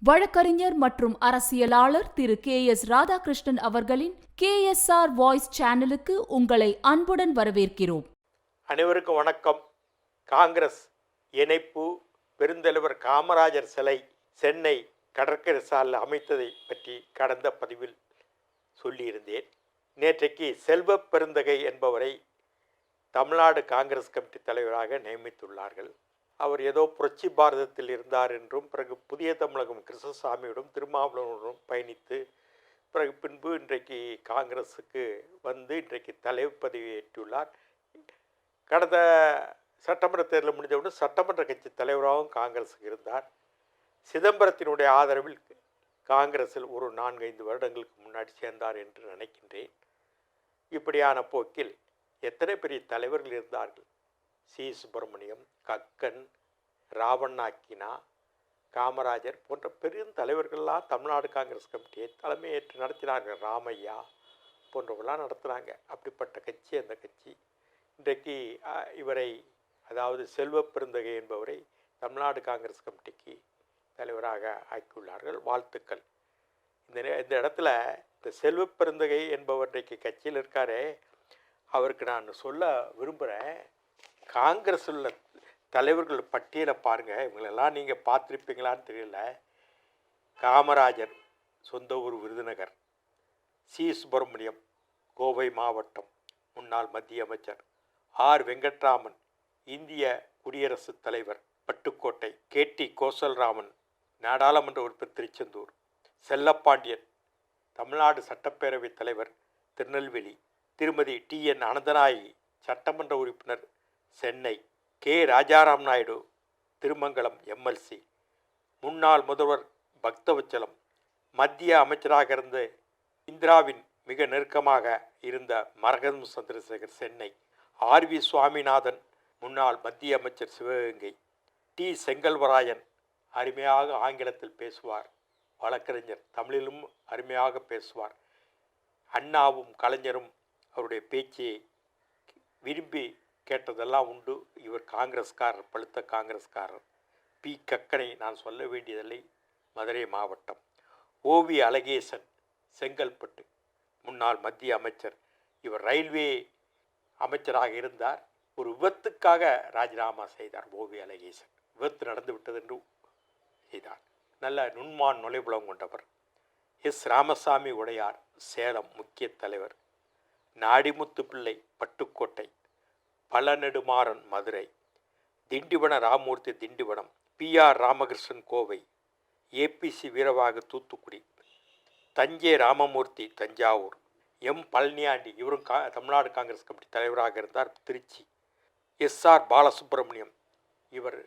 வழக்கறிஞர் மற்றும் அரசியலாளர் திரு கே.எஸ். ராதாகிருஷ்ணன் அவர்களின் KSR வாய்ஸ் சேனலுக்கு உங்களை அன்புடன் வரவேற்கிறோம். அனைவருக்கும் வணக்கம். காங்கிரஸ் இணைப்பு பெருந்தலைவர் காமராஜர் சிலை சென்னை கடற்கரை சாலையில் அமைத்ததை பற்றி கடந்த பதிவில் சொல்லியிருந்தேன். நேற்றைக்கு செல்வ பெருந்தகை என்பவரை தமிழ்நாடு காங்கிரஸ் கமிட்டி தலைவராக நியமித்துள்ளார்கள். அவர் ஏதோ புரட்சி பாரதத்தில் இருந்தார் என்றும், பிறகு புதிய தமிழகம் கிருஷ்ணசாமியுடன் திருமாவளவனுடன் பயணித்து பின்பு இன்றைக்கு காங்கிரஸுக்கு வந்து இன்றைக்கு தலைவர் பதவி ஏற்றுள்ளார். கடந்த சட்டமன்ற தேர்தல் முடிந்தவுடன் சட்டமன்ற கட்சி தலைவராகவும் காங்கிரஸுக்கு இருந்தார். சிதம்பரத்தினுடைய ஆதரவில் காங்கிரஸில் ஒரு 4-5 வருடங்களுக்கு முன்னாடி சேர்ந்தார் என்று நினைக்கின்றேன். இப்படியான போக்கில் எத்தனை பெரிய தலைவர்கள் இருந்தார்கள். சி. சுப்பிரமணியம், கக்கன், ராவண்ணாக்கினா, காமராஜர் போன்ற பெரிய தலைவர்கள்லாம் தமிழ்நாடு காங்கிரஸ் கமிட்டியை தலைமையேற்று நடத்தினார்கள். ராமையா போன்றவர்களாம் நடத்துனாங்க. அப்படிப்பட்ட கட்சி அந்த கட்சி. இன்றைக்கு இவரை, அதாவது செல்வ பெருந்தகை என்பவரை தமிழ்நாடு காங்கிரஸ் கமிட்டிக்கு தலைவராக ஆக்கியுள்ளார்கள். வாழ்த்துக்கள். இந்த இடத்துல இந்த செல்வ பெருந்தகை என்பவர் இன்றைக்கு கட்சியில் இருக்காரே, அவருக்கு நான் சொல்ல விரும்புகிறேன். காங்கிரஸ் உள்ள தலைவர்கள் பட்டியலை பாருங்கள். இவங்களெல்லாம் நீங்கள் பார்த்துருப்பீங்களான்னு தெரியல. காமராஜர் சொந்த ஊர் விருதுநகர். சி. சுப்பிரமணியம் கோவை மாவட்டம் முன்னாள் மத்திய அமைச்சர். ஆர். வெங்கட்ராமன் இந்திய குடியரசுத் தலைவர் பட்டுக்கோட்டை. KT கோசல்ராமன் நாடாளுமன்ற உறுப்பினர் திருச்செந்தூர். செல்லப்பாண்டியன் தமிழ்நாடு சட்டப்பேரவை தலைவர் திருநெல்வேலி. திருமதி TN அனந்தநாயகி சட்டமன்ற உறுப்பினர் சென்னை. K. ராஜாராம் நாயுடு திருமங்கலம் MLC. முன்னாள் முதல்வர் பக்தவச்சலம் மத்திய அமைச்சராக இருந்த இந்திராவின் மிக நெருக்கமாக இருந்த மரகதம் சந்திரசேகர் சென்னை. R. V. சுவாமிநாதன் முன்னாள் மத்திய அமைச்சர் சிவகங்கை. T. செங்கல்வராயன் அருமையாக ஆங்கிலத்தில் பேசுவார். வழக்கறிஞர், தமிழிலும் அருமையாக பேசுவார். அண்ணாவும் கலைஞரும் அவருடைய பேச்சை விரும்பி கேட்டதெல்லாம் உண்டு. இவர் காங்கிரஸ்காரர், பழுத்த காங்கிரஸ்காரர். P. கக்கனை நான் சொல்ல வேண்டியதில்லை, மதுரை மாவட்டம். OV. அழகேசன் செங்கல்பட்டு முன்னாள் மத்திய அமைச்சர். இவர் ரயில்வே அமைச்சராக இருந்தார். ஒரு விபத்துக்காக ராஜினாமா செய்தார். OV. அழகேசன் விபத்து நடந்து விட்டது என்று செய்தார். நல்ல நுண்மான் நுழைபுலம் கொண்டவர். S. ராமசாமி உடையார் சேலம் முக்கிய தலைவர். நாடிமுத்து பிள்ளை Pattukkottai. Pazha Nedumaran Madurai. திண்டிவன Ramurthy Tindivanam. PR. Ramakrishnan Kovai. APC. Veerabahu Thoothukudi. Thanjai Ramamurthy Thanjavur. M. Palaniandi இவரும் தமிழ்நாடு காங்கிரஸ் கமிட்டி தலைவராக இருந்தார், திருச்சி. SR. பாலசுப்ரமணியம் இவர்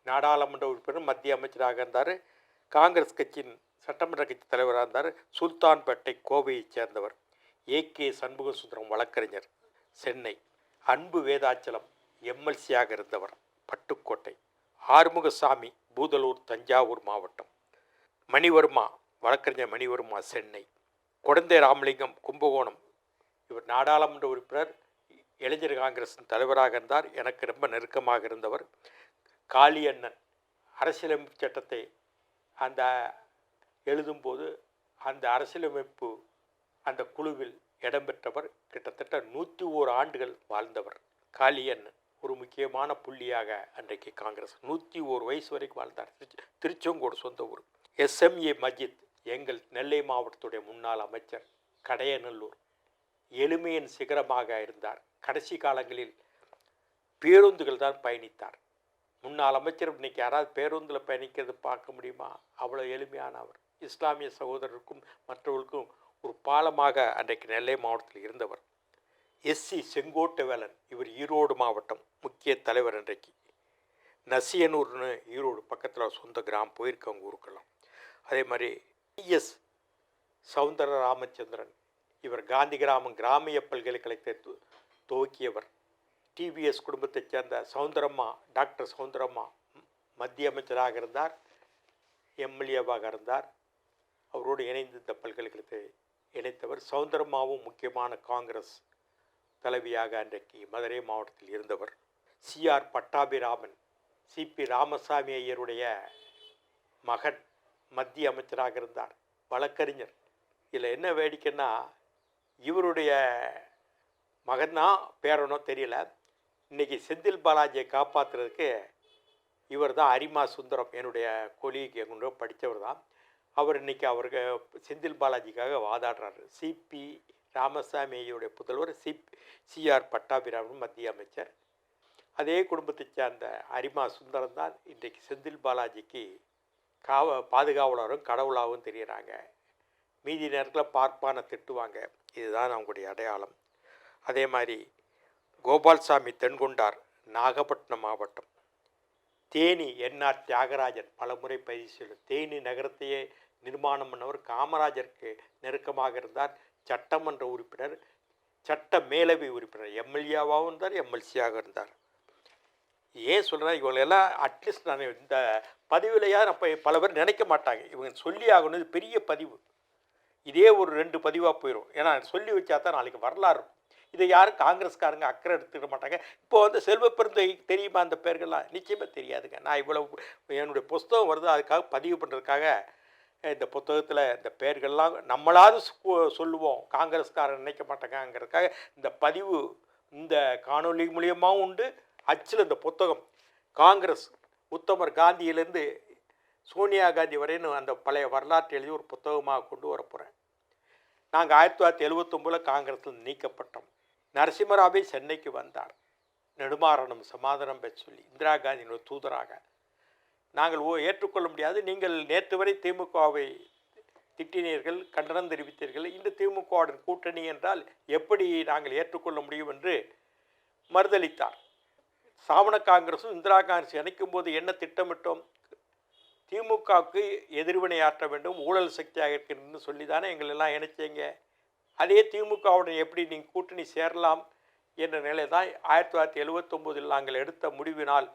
நாடாளுமன்ற உறுப்பினர், மத்திய அமைச்சராக இருந்தார். காங்கிரஸ் கட்சியின் சட்டமன்ற கட்சி தலைவராக இருந்தார். சுல்தான்பேட்டை கோவையைச் சேர்ந்தவர். AK. சண்முகசுந்தரம் வழக்கறிஞர் சென்னை. அன்பு வேதாச்சலம் MLC-யாக இருந்தவர் பட்டுக்கோட்டை. ஆறுமுகசாமி பூதலூர் தஞ்சாவூர் மாவட்டம். மணிவர்மா வழக்கறிஞர் மணிவர்மா சென்னை. குடந்தை ராமலிங்கம் கும்பகோணம் இவர் நாடாளுமன்ற உறுப்பினர், இளைஞர் காங்கிரஸின் தலைவராக இருந்தார். எனக்கு ரொம்ப நெருக்கமாக இருந்தவர். காளியண்ணன் அரசியலமைப்பு சட்டத்தை அந்த எழுதும்போது அந்த அரசியலமைப்பு அந்த குழுவில் இடம்பெற்றவர். கிட்டத்தட்ட 101 ஆண்டுகள் வாழ்ந்தவர். காளியண்ணன் ஒரு முக்கியமான புள்ளியாக அன்றைக்கு காங்கிரஸ் 101 வயசு வரைக்கும் வாழ்ந்தார். திருச்செங்கோடு சொந்த ஊர். SMA மஜித் எங்கள் நெல்லை மாவட்டத்துடைய முன்னாள் அமைச்சர். கடையநல்லூர் எளிமையின் சிகரமாக இருந்தார். கடைசி காலங்களில் பேருந்துகள் தான் பயணித்தார். முன்னாள் அமைச்சர் இன்னைக்கு யாராவது பேருந்தில் பயணிக்கிறது பார்க்க முடியுமா? அவ்வளோ எளிமையானவர். இஸ்லாமிய சகோதரருக்கும் மற்றவர்களுக்கும் ஒரு பாலமாக அன்றைக்கு நெல்லை மாவட்டத்தில் இருந்தவர். SC செங்கோட்டைவேலன் இவர் ஈரோடு மாவட்டம் முக்கிய தலைவர். அன்றைக்கு நசியனூர்னு ஈரோடு பக்கத்தில் சொந்த கிராமம், போயிருக்கவங்க ஊருக்கெல்லாம். அதே மாதிரி TS சவுந்தர ராமச்சந்திரன் இவர் காந்தி கிராமம் கிராமிய பல்கலைக்கழகத்தை துவக்கியவர். TVS குடும்பத்தைச் சேர்ந்த சவுந்தரம்மா, டாக்டர் சவுந்தரம்மா மத்திய அமைச்சராக இருந்தார், MLA-வாக இருந்தார். அவரோடு இணைந்து இந்த பல்கலைக்கழகத்தை இணைத்தவர். சவுந்தரம்மாவும் முக்கியமான காங்கிரஸ் தலைவியாக அன்றைக்கு மதுரை மாவட்டத்தில் இருந்தவர். CR பட்டாபிராமன் CP ராமசாமி ஐயருடைய மகன் மத்திய அமைச்சராக இருந்தார், வழக்கறிஞர். இதில் என்ன வேடிக்கைன்னா, இவருடைய மகனா பேரனோ தெரியல, இன்றைக்கி செந்தில் பாலாஜியை காப்பாற்றுறதுக்கு இவர் தான் அரிமா சுந்தரம், என்னுடைய கொலிக்கு கொண்டு படித்தவர் தான். அவர் இன்றைக்கி அவருக்கு செந்தில் பாலாஜிக்காக வாதாடுறாரு. சிபி ராமசாமியுடைய புதல்வர் சிஆர் பட்டாபிராமன் மத்திய அமைச்சர். அதே குடும்பத்தை சேர்ந்த அரிமா சுந்தரம் தான் இன்றைக்கு செந்தில் பாலாஜிக்கு பாதுகாவலரும் கடவுளாகவும் தெரிகிறாங்க. மீதி நேரத்தில் பார்ப்பான திட்டுவாங்க. இதுதான் அவங்களுடைய அடையாளம். அதே மாதிரி கோபால்சாமி தென்கொண்டார், நாகப்பட்டினம் மாவட்டம். தேனி என்ஆர் தியாகராஜன் பலமுறை பயிற்சி. தேனி நகரத்தையே நிர்மாணம் பண்ணவர், காமராஜருக்கு நெருக்கமாக இருந்தார். சட்டமன்ற உறுப்பினர், சட்ட மேலவை உறுப்பினர், எம்எல்ஏவாகவும் இருந்தார், எம்எல்சியாக இருந்தார். ஏன் சொல்கிறேன், இவங்களெல்லாம் அட்லீஸ்ட் நான் இந்த பதிவுலையா நம்ம பல பேர் நினைக்க மாட்டாங்க. இவங்க சொல்லி ஆகணும், இது பெரிய பதிவு. இதே ஒரு 2 பதிவாக போயிடும். ஏன்னா சொல்லி வச்சா தான் நாளைக்கு வரலாறு. இதை யாரும் காங்கிரஸ்காரங்க அக்கறை எடுத்துக்க மாட்டாங்க. இப்போ செல்வ பெருந்தை தெரியுமா? அந்த பேர்கள்லாம் நிச்சயமாக தெரியாதுங்க. நான் இவ்வளவு என்னுடைய புஸ்தகம் வருது, அதுக்காக பதிவு பண்ணுறதுக்காக இந்த புத்தகத்தில் இந்த பேர்கள்லாம் நம்மளாவது சொல்லுவோம், காங்கிரஸ்காரன் நினைக்க மாட்டாங்கங்கிறதுக்காக இந்த பதிவு இந்த காணொலி மூலியமாகவும் உண்டு. அச்சில் இந்த புத்தகம் காங்கிரஸ் உத்தமர் காந்தியிலேருந்து சோனியா காந்தி வரைன்னு அந்த பழைய வரலாற்று எழுதி ஒரு புத்தகமாக கொண்டு வர போகிறேன். நாங்கள் 1979 காங்கிரஸில் நீக்கப்பட்டோம். நரசிம்மராவை சென்னைக்கு வந்தார். நெடுமாறனும் சமாதானம் பெற்று சொல்லி இந்திரா காந்தியினுடைய தூதராக. நாங்கள் ஏற்றுக்கொள்ள முடியாது, நீங்கள் நேற்று வரை திமுகவை திட்டினீர்கள், கண்டனம் தெரிவித்தீர்கள், இந்த திமுகவுடன் கூட்டணி என்றால் எப்படி நாங்கள் ஏற்றுக்கொள்ள முடியும் என்று மறுதளித்தார். சாவண காங்கிரஸும் இந்திரா காங்கிரஸ் இணைக்கும் போது என்ன திட்டமிட்டோம்? திமுகவுக்கு எதிர்வினை ஆற்ற வேண்டும், ஊழல் சக்தியாக இருக்கிறதுன்னு சொல்லி தானே எங்களெல்லாம் இணைச்சிங்க. அதே திமுகவுடன் எப்படி நீங்கள் கூட்டணி சேரலாம் என்ற நிலை தான் 1979 நாங்கள் எடுத்த முடிவினால்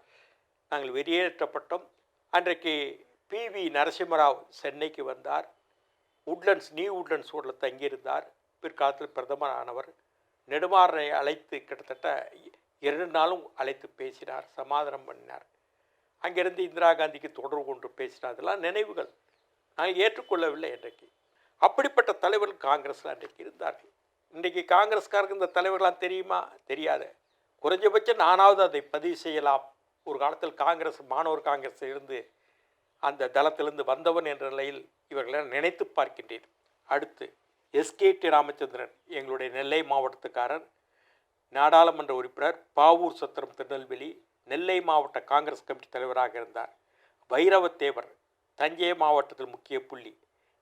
நாங்கள் வெளியேற்றப்பட்டோம். அன்றைக்கு PV நரசிம்மராவ் சென்னைக்கு வந்தார். நியூ உட்லண்ட்ஸ் ஊரில் தங்கியிருந்தார். பிற்காலத்தில் பிரதமர் ஆனவர். நெடுமாறனை அழைத்து கிட்டத்தட்ட 2 நாளும் அழைத்து பேசினார், சமாதானம் பண்ணினார். அங்கிருந்து இந்திரா காந்திக்கு தொடர்பு கொண்டு பேசினார். அதெல்லாம் நினைவுகள். நாங்கள் ஏற்றுக்கொள்ளவில்லை. இன்றைக்கு அப்படிப்பட்ட தலைவர்கள் காங்கிரஸில் அன்றைக்கு இருந்தார்கள். இன்றைக்கு காங்கிரஸ்காரருக்கு இந்த தலைவர்களாம் தெரியுமா? தெரியாது. குறைஞ்சபட்சம் நானாவது அதை பதிவு செய்யலாம். ஒரு காலத்தில் காங்கிரஸ், மாணவர் காங்கிரஸ் இருந்து அந்த தளத்திலிருந்து வந்தவன் என்ற நிலையில் இவர்களை நினைத்து பார்க்கின்றேன். அடுத்து SKT ராமச்சந்திரன், எங்களுடைய நெல்லை மாவட்டத்துக்காரர், நாடாளுமன்ற உறுப்பினர், பாவூர் சத்திரம் திருநெல்வேலி, நெல்லை மாவட்ட காங்கிரஸ் கமிட்டி தலைவராக இருந்தார். வைரவத்தேவர் தஞ்சை மாவட்டத்தில் முக்கிய புள்ளி.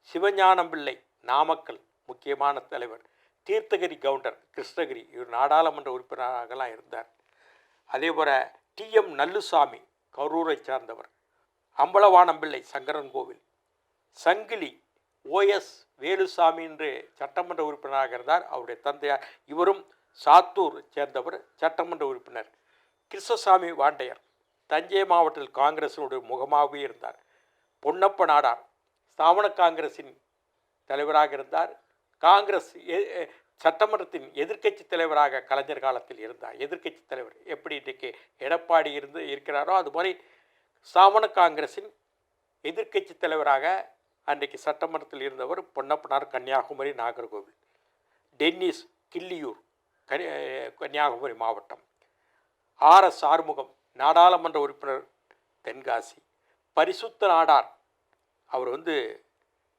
சிவஞானம் பிள்ளை நாமக்கல் முக்கியமான தலைவர். தீர்த்தகிரி கவுண்டர் கிருஷ்ணகிரி, இவர் நாடாளுமன்ற உறுப்பினராகலாம் இருந்தார். அதே போல் TM நல்லுசாமி கரூரை சார்ந்தவர். அம்பலவானம் பிள்ளை சங்கரன் கோவில். சங்கிலி OS வேலுசாமி என்று சட்டமன்ற உறுப்பினராக இருந்தார். அவருடைய தந்தையார், இவரும் சாத்தூர் சேர்ந்தவர், சட்டமன்ற உறுப்பினர். கிருஷ்ணசாமி வாண்டையர் தஞ்சை மாவட்டத்தில் காங்கிரசினுடைய முகமாகவே இருந்தார். பொன்னப்ப நாடார் ஸ்தாபன காங்கிரஸின் தலைவராக இருந்தார். காங்கிரஸ் சட்டமன்றத்தின் எதிர்க்கட்சி தலைவராக கலைஞர் காலத்தில் இருந்தார். எதிர்க்கட்சி தலைவர் எப்படி இன்றைக்கு எடப்பாடி இருக்கிறாரோ அதுமாதிரி ஸ்தாபன காங்கிரஸின் எதிர்க்கட்சி தலைவராக அன்றைக்கு சட்டமன்றத்தில் இருந்தவர் பொன்னப்பனார், கன்னியாகுமரி, நாகர்கோவில். டென்னிஸ் கிள்ளியூர், கன்னியாகுமரி மாவட்டம். RS ஆறுமுகம் நாடாளுமன்ற உறுப்பினர், தென்காசி. பரிசுத்த நாடார், அவர்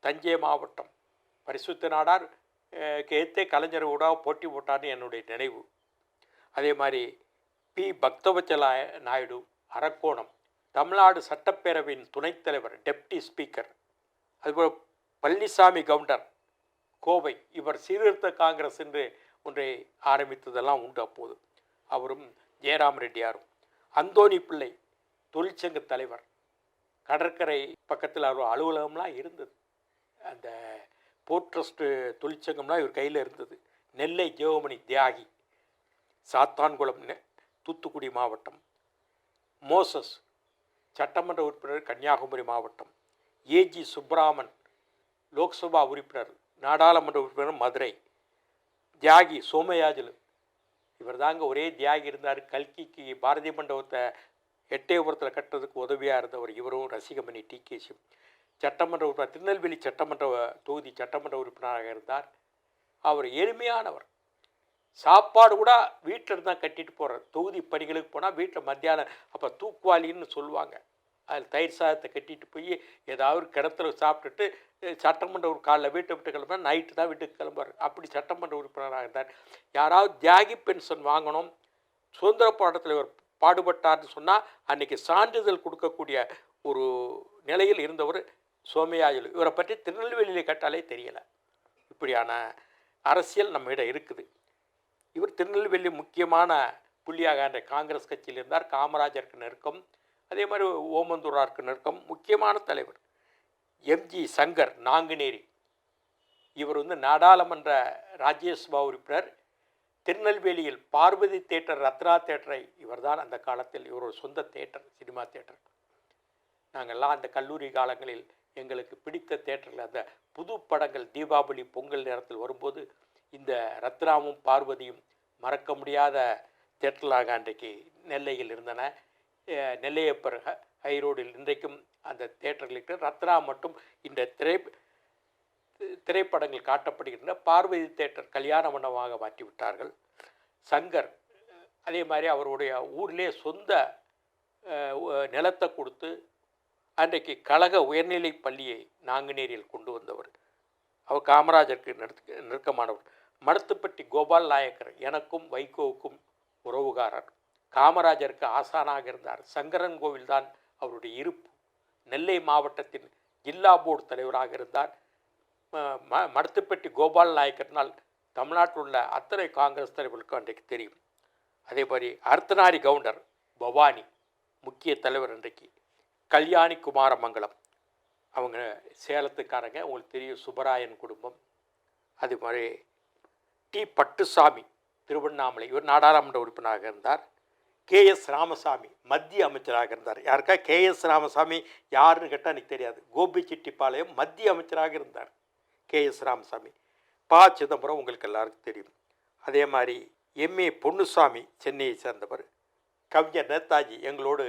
தஞ்சை மாவட்டம். பரிசுத்த நாடார் கேத்தே கலைஞரோட போட்டி போட்டார்னு என்னுடைய நினைவு. அதே மாதிரி P பக்தவச்சல நாயுடு அரக்கோணம், தமிழ்நாடு சட்டப்பேரவையின் துணைத் தலைவர், டெப்டி ஸ்பீக்கர். அதுபோல் பழனிசாமி கவுண்டர் கோவை, இவர் சீர்திருத்த காங்கிரஸ் என்று ஒன்றை ஆரம்பித்ததெல்லாம் உண்டு அப்போது. அவரும் ஜெயராம் ரெட்டியாரும். அந்தோணி பிள்ளை தொழிற்சங்க தலைவர். கடற்கரை பக்கத்தில் அவர் அலுவலகம்லாம் இருந்தது. அந்த போர்ட் ட்ரஸ்ட்டு தொழிற்சங்கம்லாம் இவர் கையில் இருந்தது. நெல்லை ஜெயமணி தியாகி, சாத்தான்குளம், தூத்துக்குடி மாவட்டம். மோசஸ் சட்டமன்ற உறுப்பினர், கன்னியாகுமரி மாவட்டம். AG சுப்ராமன் லோக்சபா உறுப்பினர், நாடாளுமன்ற உறுப்பினர், மதுரை. தியாகி சோமயாஜுலு, இவர் தாங்க ஒரே தியாகி இருந்தார். கல்கிக்கு பாரதிய மண்டபத்தை எட்டயபுரத்தில் கட்டுறதுக்கு உதவியாக இருந்தவர். இவரும் ரசிகமணி TKC. சட்டமன்ற உறுப்பினர், திருநெல்வேலி சட்டமன்ற தொகுதி சட்டமன்ற உறுப்பினராக இருந்தார். அவர் எளிமையானவர். சாப்பாடு கூட வீட்டில் இருந்து தான் கட்டிட்டு போகிறார். தொகுதி பணிகளுக்கு போனால் வீட்டில் மத்தியானம் அப்போ தூக்குவாளின்னு சொல்லுவாங்க. அதில் தயிர் சாதத்தை கட்டிட்டு போய் ஏதாவது கிணத்துல சாப்பிட்டுட்டு சட்டமன்ற ஒரு காலைல வீட்டை விட்டு கிளம்புனா நைட்டு தான் வீட்டுக்கு கிளம்புவார். அப்படி சட்டமன்ற உறுப்பினராக இருந்தார். யாராவது தியாகி பென்ஷன் வாங்கணும், சுதந்திர போராட்டத்தில் இவர் பாடுபட்டார்னு சொன்னால் அன்றைக்கி சான்றிதழ் கொடுக்கக்கூடிய ஒரு நிலையில் இருந்தவர் சோமயாஜுலு. இவரை பற்றி திருநெல்வேலியில் கேட்டாலே தெரியலை. இப்படியான அரசியல் நம்மிடம் இருக்குது. இவர் திருநெல்வேலி முக்கியமான புள்ளியாக அந்த காங்கிரஸ் கட்சியில் இருந்தார். காமராஜருக்கு நெருக்கம், அதே மாதிரி ஓமந்தூராருக்கு நெருக்கம். முக்கியமான தலைவர் எம்ஜி சங்கர் நாங்குநேரி. இவர் நாடாளுமன்ற ராஜ்யசபா உறுப்பினர். திருநெல்வேலியில் பார்வதி தேட்டர், ரத்னா தேட்டரை இவர் தான் அந்த காலத்தில் இவர் ஒரு சொந்த தேட்டர், சினிமா தேட்டர். நாங்கள்லாம் அந்த கல்லூரி காலங்களில் எங்களுக்கு பிடித்த தேட்டரில் அந்த புது படங்கள் தீபாவளி பொங்கல் நேரத்தில் வரும்போது இந்த ரத்னாவும் பார்வதியும் மறக்க முடியாத தேட்டர்களாக அன்றைக்கு நெல்லையில் இருந்தன. நெல்லையப்பர் ஹைரோடில் இன்றைக்கும் அந்த தேட்டர்களுக்கு ரத்னா மட்டும் இந்த திரைப்படங்கள் காட்டப்படுகின்றன. பார்வதி தேட்டர் கல்யாண மண்டபமாக மாற்றி விட்டார்கள். சங்கர் அதே மாதிரி அவருடைய ஊரிலே சொந்த நிலத்தை கொடுத்து அன்றைக்கு கழக உயர்நிலை பள்ளியை நாங்குநேரியில் கொண்டு வந்தவர். அவர் காமராஜருக்கு நெருக்கமானவர். மடத்துப்பட்டி கோபால் நாயக்கர் எனக்கும் வைகோவுக்கும் உறவுகாரர். காமராஜருக்கு ஆசானாக இருந்தார். சங்கரன் கோவில் தான் அவருடைய இருப்பு. நெல்லை மாவட்டத்தின் ஜில்லா போர்டு தலைவராக இருந்தார். மடத்துப்பட்டி கோபால் நாயக்கர்னால் தமிழ்நாட்டில் உள்ள அத்தனை காங்கிரஸ் தலைவர்களுக்கும் அன்றைக்கு தெரியும். அதே மாதிரி அர்த்தநாரி கவுண்டர் பவானி முக்கிய தலைவர். அன்றைக்கு கல்யாணி குமாரமங்கலம் அவங்க சேலத்துக்காரங்க, உங்களுக்கு தெரியும், சுப்பராயன் குடும்பம். அது மாதிரி டி பட்டுசாமி திருவண்ணாமலை, இவர் நாடாளுமன்ற உறுப்பினராக இருந்தார். கேஎஸ் ராமசாமி மத்திய அமைச்சராக இருந்தார். யாருக்கா கேஎஸ் ராமசாமி யாருன்னு கேட்டால் எனக்கு தெரியாது. கோபிச்செட்டிப்பாளையம் மத்திய அமைச்சராக இருந்தார் கேஎஸ் ராமசாமி. ப சிதம்பரம் உங்களுக்கு எல்லாருக்கும் தெரியும். அதே மாதிரி எம்ஏ பொன்னுசாமி சென்னையை சேர்ந்தவர். கவிஞர் நேதாஜி எங்களோடு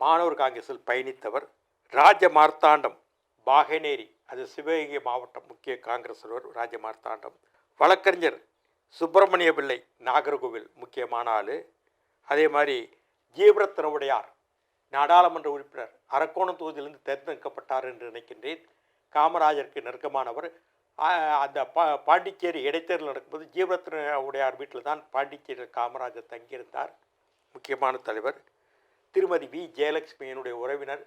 மாணவர் காங்கிரஸில் பயணித்தவர். ராஜ மார்த்தாண்டம் பாகனேரி, அது சிவகங்கை மாவட்டம் முக்கிய காங்கிரஸ் ராஜ மார்த்தாண்டம். வழக்கறிஞர் சுப்பிரமணிய பிள்ளை நாகர்கோவில் முக்கியமான ஆள். அதே மாதிரி ஜீவரத்ன உடையார் நாடாளுமன்ற உறுப்பினர், அரக்கோணம் தொகுதியிலிருந்து தேர்ந்தெடுக்கப்பட்டார் என்று நினைக்கின்றேன். காமராஜருக்கு நெருக்கமானவர். அந்த பாண்டிச்சேரி இடைத்தேர்தல் நடக்கும்போது ஜீவரத்ன உடையார் வீட்டில் தான் பாண்டிச்சேரியில் காமராஜர் தங்கியிருந்தார். முக்கியமான தலைவர். திருமதி வி ஜெயலட்சுமியினுடைய உறவினர்.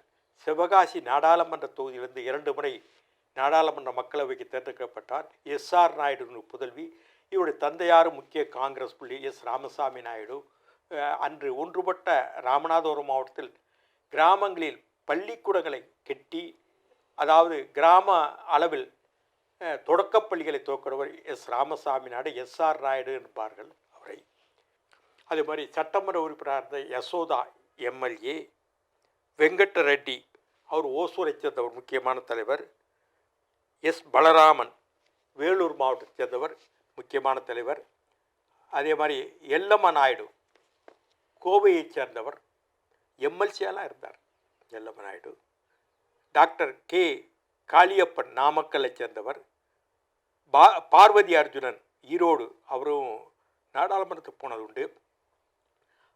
சிவகாசி நாடாளுமன்ற தொகுதியிலிருந்து 2 முறை நாடாளுமன்ற மக்களவைக்கு தேர்ந்தெடுக்கப்பட்டார். எஸ்ஆர் நாயுடு புதல்வி. இவருடைய தந்தையாரும் முக்கிய காங்கிரஸ் புள்ளி எஸ் ராமசாமி நாயுடு. அன்று ஒன்றுபட்ட ராமநாதபுரம் மாவட்டத்தில் கிராமங்களில் பள்ளிக்கூடங்களை கட்டி, அதாவது கிராம அளவில் தொடக்கப்பள்ளிகளை துவக்கிறவர் எஸ் ராமசாமி நாயுடு, எஸ்ஆர் நாயுடு என்பார்கள் அவரை. அதே மாதிரி சட்டமன்ற உறுப்பினராக இருந்த யசோதா எம்எல்ஏ. வெங்கட்ட ரெட்டி அவர் ஓசூரை சேர்ந்தவர், முக்கியமான தலைவர். எஸ் பலராமன் வேலூர் மாவட்டத்தை சேர்ந்தவர், முக்கியமான தலைவர். அதே மாதிரி எல்லம்ம நாயுடு கோவையை சேர்ந்தவர், எம்எல்சியெல்லாம் இருந்தார் எல்லம்ம நாயுடு. டாக்டர் கே காளியப்பன் நாமக்கல்லை சேர்ந்தவர். பார்வதி அர்ஜுனன் ஈரோடு, அவரும் நாடாளுமன்றத்துக்கு போனது உண்டு.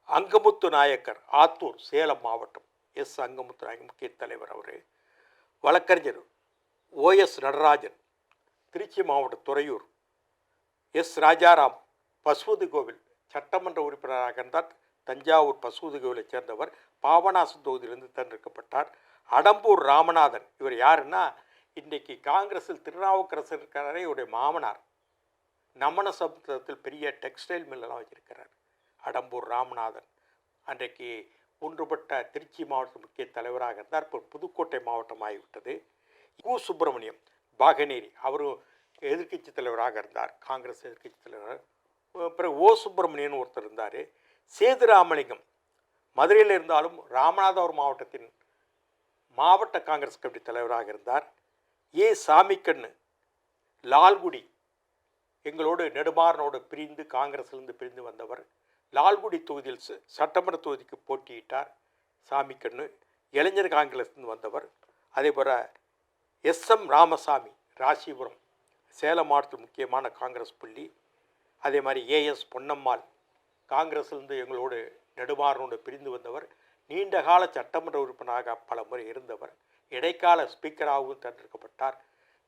அங்கமுத்து நாயக்கர் ஆத்தூர் சேலம் மாவட்டம், எஸ் அங்கமுத்து நாயக்கர் முக்கிய தலைவர் அவர். வழக்கறிஞர் ஓஎஸ் நடராஜன் திருச்சி மாவட்டம் துறையூர். எஸ் ராஜாராம் பசுபதி கோவில் சட்டமன்ற உறுப்பினராக இருந்தார். தஞ்சாவூர் பசுபதி கோவிலை சேர்ந்தவர். பாபநாசம் தொகுதியிலிருந்து தேர்ந்தெடுக்கப்பட்டார். அடம்பூர் ராமநாதன், இவர் யாருன்னா இன்றைக்கு காங்கிரஸில் திருநாவுக்கரசர் இருக்கிறாரே, இவருடைய மாமனார். நமன சமுத்திரத்தில் பெரிய டெக்ஸ்டைல் மில்லெல்லாம் வச்சிருக்கிறார் அடம்பூர் ராமநாதன். அன்றைக்கு ஒன்றுபட்ட திருச்சி மாவட்ட முக்கிய தலைவராக இருந்தார். இப்போ புதுக்கோட்டை மாவட்டம் ஆகிவிட்டது. கு சுப்பிரமணியம் பாகனேரி, அவரும் எதிர்க்கட்சி தலைவராக இருந்தார், காங்கிரஸ் எதிர்க்கட்சி தலைவர். பிறகு ஓ சுப்பிரமணியன் ஒருத்தர் இருந்தார். சேதுராமலிங்கம் மதுரையில் இருந்தாலும் ராமநாதபுரம் மாவட்டத்தின் மாவட்ட காங்கிரஸ் கமிட்டி தலைவராக இருந்தார். ஏ சாமிக்கண்ணு லால்குடி, எங்களோடு நெடுமாறனோடு பிரிந்து காங்கிரஸிலிருந்து பிரிந்து வந்தவர். லால்குடி தொகுதியில் சட்டமன்ற தொகுதிக்கு போட்டியிட்டார் சாமிக்கண்ணு. இளைஞர் காங்கிரஸ்லேருந்து வந்தவர். அதே போல் எஸ்எம் ராமசாமி ராசிபுரம் சேலம் மாவட்டத்தில் முக்கியமான காங்கிரஸ் புள்ளி. அதே மாதிரி ஏஎஸ் பொன்னம்மாள் காங்கிரஸிலிருந்து எங்களோடு நெடுமாறனோடு பிரிந்து வந்தவர், நீண்ட கால சட்டமன்ற உறுப்பினராக பல முறை இருந்தவர், இடைக்கால ஸ்பீக்கராகவும் தேர்ந்தெடுக்கப்பட்டார்.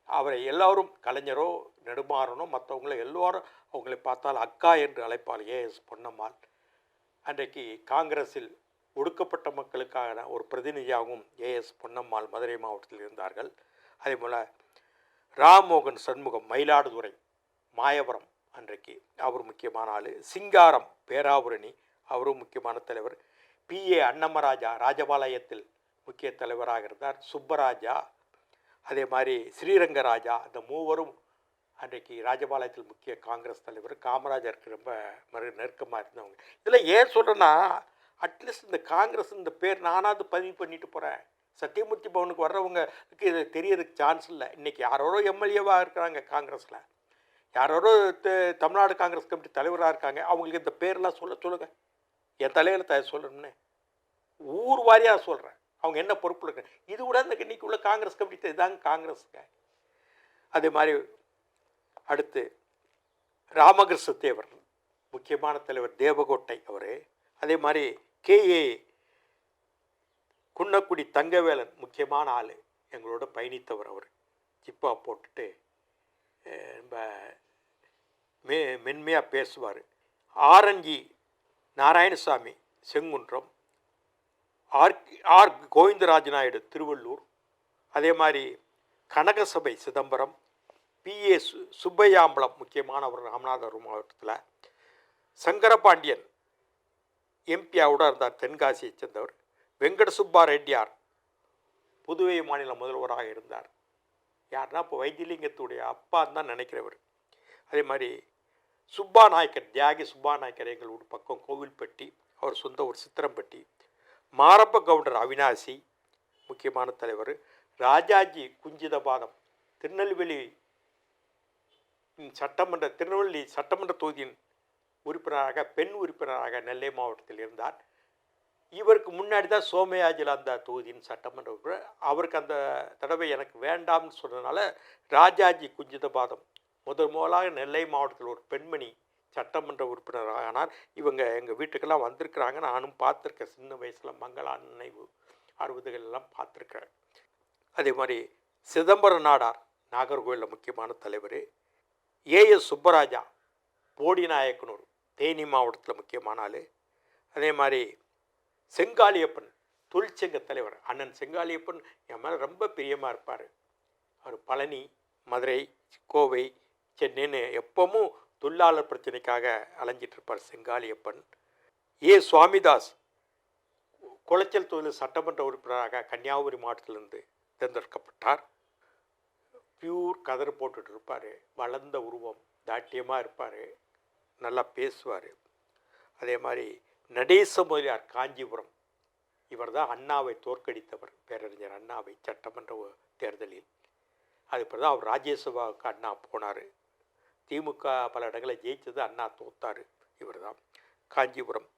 அவரை எல்லோரும் கலைஞரோ நெடுமாறனோ மற்றவங்களோ எல்லோரும் அவங்களை பார்த்தால் அக்கா என்று அழைப்பார் ஏஎஸ் பொன்னம்மாள். அன்றைக்கு காங்கிரஸில் ஒடுக்கப்பட்ட மக்களுக்கான ஒரு பிரதிநிதியாகவும் ஏஎஸ் பொன்னம்மாள் மதுரை மாவட்டத்தில் இருந்தார்கள். அதே போல் ராம்மோகன் சண்முகம் மயிலாடுதுறை மாயவரம் அன்றைக்கு அவர் முக்கியமான ஆள். சிங்காரம் பேராபுரணி அவரும் முக்கியமான தலைவர். PA அன்னமராஜா ராஜபாளையத்தில் முக்கிய தலைவராக இருந்தார். சுப்பராஜா அதே மாதிரி ஸ்ரீரங்கராஜா, அந்த மூவரும் அன்றைக்கு ராஜபாளையத்தில் முக்கிய காங்கிரஸ் தலைவர். காமராஜருக்கு ரொம்ப நெருக்கமாக இருந்தவங்க. இதில் ஏன் சொல்கிறேன்னா, அட்லீஸ்ட் இந்த காங்கிரஸ் இந்த பேர் நானாவது பதிவு பண்ணிட்டு போகிறேன். சத்தியமூர்த்தி பவனுக்கு வர்றவங்களுக்கு இது தெரியறதுக்கு சான்ஸ் இல்லை. இன்றைக்கி யாரோரோ எம்எல்ஏவாக இருக்கிறாங்க காங்கிரஸில், யாரோரோ தமிழ்நாடு காங்கிரஸ் கமிட்டி தலைவராக இருக்காங்க. அவங்களுக்கு இந்த பேரெலாம் சொல்லுங்கள். என் தலையில் சொல்லணும்னு ஊர் வாரியாக சொல்கிறேன். அவங்க என்ன பொறுப்பில் இருக்காங்க. இது கூட இந்த இன்றைக்கி உள்ள காங்கிரஸ் கமிட்டி இதாங்க காங்கிரஸுங்க. அதே மாதிரி அடுத்து ராமகிருஷ்ண தேவர் முக்கியமான தலைவர், தேவகோட்டை அவர். அதே மாதிரி KA குன்னக்குடி தங்கவேலன் முக்கியமான ஆள், எங்களோட பயணித்தவர். அவர் ஜிப்பா போட்டுட்டு ரொம்ப மென்மையாக பேசுவார். ஆரஞ்சி நாராயணசாமி செங்குன்றம், ஆர் கோவிந்தராஜ நாயுடு திருவள்ளூர், அதே மாதிரி கனகசபை சிதம்பரம், PA சுப்பையாம்பலம் முக்கியமானவர் ராமநாதபுரம் மாவட்டத்தில். சங்கரபாண்டியன் எம்பியாவோட இருந்தார், தென்காசியை சேர்ந்தவர். வெங்கட சுப்பா ரெட்டியார் புதுவை மாநில முதல்வராக இருந்தார். யாருன்னா இப்போ வைத்தியலிங்கத்துடைய அப்பான்னு தான் நினைக்கிறவர். அதே மாதிரி சுப்பா நாயக்கர், தியாகி சுப்பா நாயக்கர் எங்களோட பக்கம் கோவில்பட்டி, அவர் சொந்த ஒரு சித்திரம்பட்டி. மாரப்ப கவுண்டர் அவினாசி முக்கியமான தலைவர். ராஜாஜி குஞ்சிதபாதம் திருநெல்வேலி சட்டமன்ற தொகுதியின் உறுப்பினராக, பெண் உறுப்பினராக நெல்லை மாவட்டத்தில் இருந்தார். இவருக்கு முன்னாடி தான் சோமயாஜில் அந்த தொகுதியின் சட்டமன்ற உறுப்பினர். அவருக்கு அந்த தடவை எனக்கு வேண்டாம்னு சொன்னதுனால ராஜாஜி குஞ்சிதபாதம் முதலாக நெல்லை மாவட்டத்தில் ஒரு பெண்மணி சட்டமன்ற உறுப்பினர் ஆனார். இவங்க எங்கள் வீட்டுக்கெல்லாம் வந்திருக்கிறாங்க, நானும் பார்த்துருக்கேன். சின்ன வயசில் மங்களா நினைவு 60களெல்லாம் பார்த்துருக்கேன். அதே மாதிரி சிதம்பரம் நாடார் நாகர்கோவிலில் முக்கியமான தலைவர். AS சுப்பராஜா போடிநாயக்கனூர் தேனி மாவட்டத்தில் முக்கியமான ஆள். அதே மாதிரி செங்காலியப்பன் தொழிற்சங்க தலைவர், அண்ணன் செங்காலியப்பன் என் மேலே ரொம்ப பிரியமாக இருப்பார். அவர் பழனி, மதுரை, கோவை, சென்னைன்னு எப்பவும் தொழிலாளர் பிரச்சனைக்காக அலைஞ்சிட்ருப்பார் செங்காலியப்பன். சுவாமிதாஸ் குளச்சல் தொழில் சட்டமன்ற உறுப்பினராக கன்னியாகுமரி மாவட்டத்திலிருந்து தேர்ந்தெடுக்கப்பட்டார். பியூர் கதர் போட்டுட்டு இருப்பார், வளர்ந்த உருவம், தாட்டியமாக இருப்பார், நல்லா பேசுவார். அதே மாதிரி நடேச முதலியார் காஞ்சிபுரம், இவர் தான் அண்ணாவை தோற்கடித்தவர், பேரறிஞர் அண்ணாவை சட்டமன்ற தேர்தலில். அதுக்கப்புறம் தான் அவர் ராஜ்யசபாவுக்கு அண்ணா போனார். திமுக பல இடங்களை ஜெயித்தது, அண்ணா தோத்தார். இவர் தான் காஞ்சிபுரம்